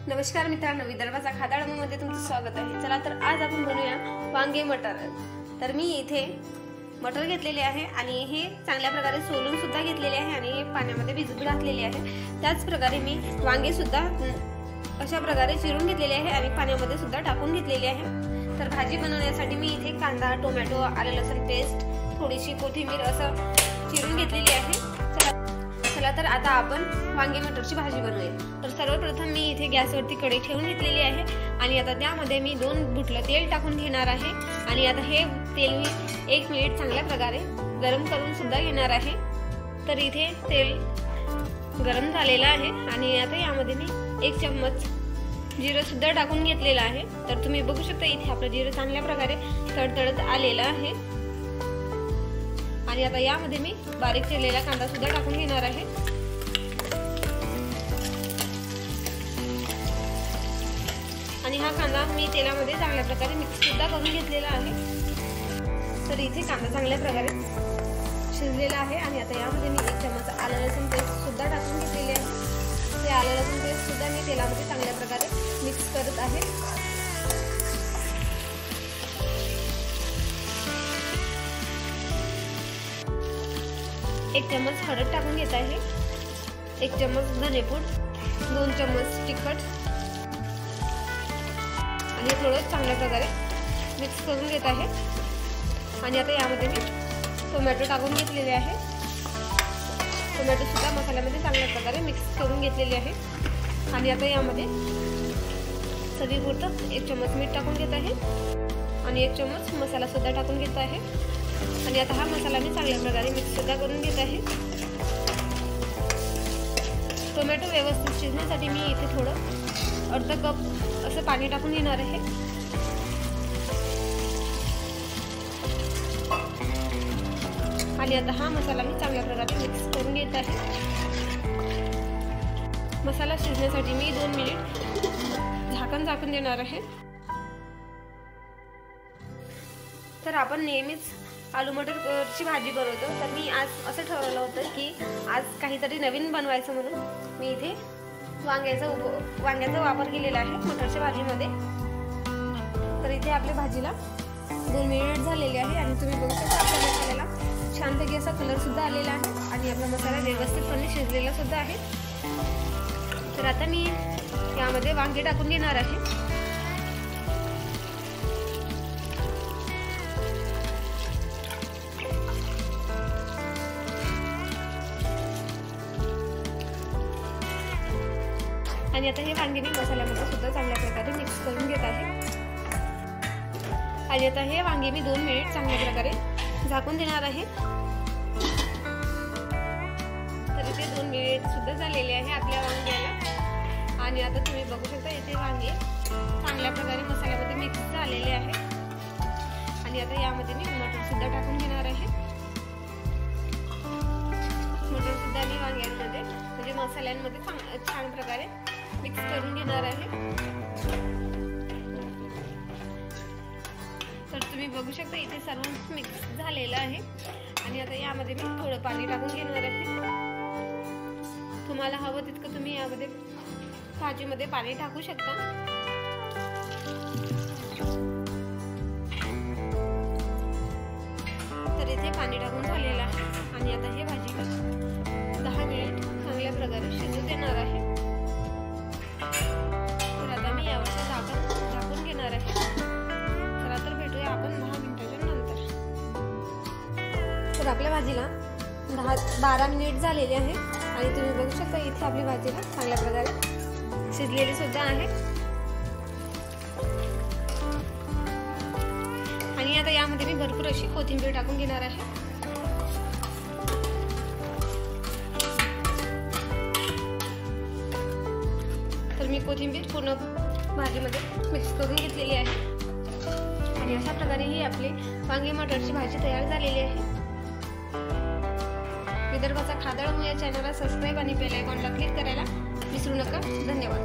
नमस्कार मित्रांनो, विदर्भाचा खादाडमध्ये तुमचं स्वागत आहे। चला तर आज आपण बनवूया वांगे मटर। तर मी इथे मटर घेतलेले आहे आणि हे चांगल्या प्रकारे सोलून सुद्धा घेतलेले आहे आणि हे पाण्यामध्ये भिजत घातलेले आहे। त्याच प्रकारे मी वांगे सुद्धा अशा प्रकारे चिरून घेतलेले आहे आणि पाण्यामध्ये सुद्धा टाकून घेतलेले आहे। तर भाजी बनवण्यासाठी मी इथे कांदा, टोमॅटो, आलं लसूण पेस्ट, थोडीशी कोथिंबीर असं चिरून घेतलेली आहे। चला तर आता आपण वांगे मटरची भाजी बनवूया। तर सर्वप्रथम मी इथे गॅसवरती कढई ठेवून घेतलेली आहे आणि आता त्यामध्ये मी 2 बुटलं तेल टाकून घेणार आहे आणि आता हे तेल मी 1 मिनिट चांगल्या प्रकारे गरम करून सुद्धा घेणार आहे। तर इथे तेल गरम झालेलं आहे आणि आता यामध्ये मी 1 चम्मच जिरं सुद्धा टाकून घेतलेलं आहे। तर तुम्ही बघू शकता इथे आपलं जिरं चांगल्या प्रकारे तडतडत आलेलं आहे आणि आता यामध्ये मी बारीक चिरलेला कांदा सुद्धा टाकून घेणार आहे आणि हा कांदा मी तेलामध्ये चांगल्या प्रकारे मिक्स सुद्धा करून घेतलेला आहे। तर इथे कांदा चांगल्या प्रकारे शिजलेला आहे आणि आता यामध्ये मी 1 चम्मच आलं लसूण पेस्ट सुद्धा टाकून घेतलेली आहे। ते आलं लसूण पेस्ट सुद्धा मी तेलामध्ये चांगल्या प्रकारे मिक्स करत आहे। 1 चम्मच हळद टाकून घेत आहे, 1 चम्मच धनेपूड, 2 चम्मच तिखट आणि थोडं चांगल्या प्रकारे मिक्स करून घेत आहे। आणि आता यामध्ये मी टोमॅटो टाकून घेतलेले आहे। टोमॅटो सुद्धा मसाल्यामध्ये चांगल्या प्रकारे मिक्स करून घेतलेले आहे आणि आता यामध्ये चवीपुरतं 1 चम्मच मीठ टाकून घेत आहे आणि 1 चम्मच मसाला सुद्धा टाकून घेत आहे आणि आता हा मसाला मी चांगल्या प्रकारे मिक्स सुद्धा करून घेत आहे। टोमॅटो व्यवस्थित शिजण्यासाठी मी इथे थोडं अर्धा कप असं पाणी टाकून घेणार आहे आणि आता हा मसाला मी चांगल्या प्रकारे मिक्स करून घेत आहे। मसाला शिजण्यासाठी मी 2 मिनिट झाकण देणार आहे। तर आपण नेहमीच आलू मटरची भाजी बनवतो, तर मी आज असं ठरवलं होतं की आज काहीतरी नवीन बनवायचं म्हणून मी इथे वांग्याचा वापर केलेला आहे मटरच्या भाजीमध्ये। तर इथे आपल्या भाजीला 2 मिनिट झालेले आहे आणि तुम्ही बघू शकता आपल्या मसाल्याला छानपैकी असा कलर सुद्धा आलेला आहे आणि आपला मसाला व्यवस्थितपणे शिजलेला सुद्धा आहे। तर आता मी यामध्ये वांगे टाकून घेणार आहे आणि आता हे वांगे मी मसाल्यामध्ये सुद्धा चांगल्या प्रकारे मिक्स करून घेत आहे आणि आता हे वांगे मी 2 मिनिट चांगल्या प्रकारे झाकून देणार आहे। तर इथे 2 मिनिट सुद्धा झालेले आहे आपल्या वांग्याला आणि आता तुम्ही बघू शकता इथे वांगे चांगल्या प्रकारे मसाल्यामध्ये मिक्स झालेले आहे आणि आता यामध्ये मी मटर सुद्धा टाकून घेणार आहे। मटर सुद्धा मी वांग्यांमध्ये म्हणजे मसाल्यांमध्ये छान प्रकारे मिक्स करून घेणार आहे। तर तुम्ही बघू शकता इथे सर्व मिक्स झालेलं आहे आणि आता यामध्ये मी थोडं पाणी टाकून घेणार आहे। तुम्हाला हवं तितकं तुम्ही यामध्ये भाजीमध्ये पाणी टाकू शकता। तर इथे पाणी टाकून झालेलं आहे आणि आता हे भाजी 10 मिनिट चांगल्या प्रकारे शिजू देणार आहे। तर आता मी यावरचं झाकून घेणार आहे। चला तर भेटूया आपण 10 मिनिटाच्या नंतर। तर आपल्या भाजीला 12 मिनिट झालेले आहे आणि तुम्ही बघू शकता इथे आपली भाजीला चांगल्या प्रकारे शिजलेली सुद्धा आहे आणि आता यामध्ये मी भरपूर अशी कोथिंबीर टाकून घेणार आहे। तर मी कोथिंबीर पूर्ण भाजीमध्ये मिक्स करून घेतलेली आहे आणि अशा प्रकारे ही आपली वांगे मटरची भाजी तयार झालेली आहे। विदर्भाचा खादाड या चॅनलला सबस्क्राईब आणि बेल आयकॉनला क्लिक करायला विसरू नका। धन्यवाद।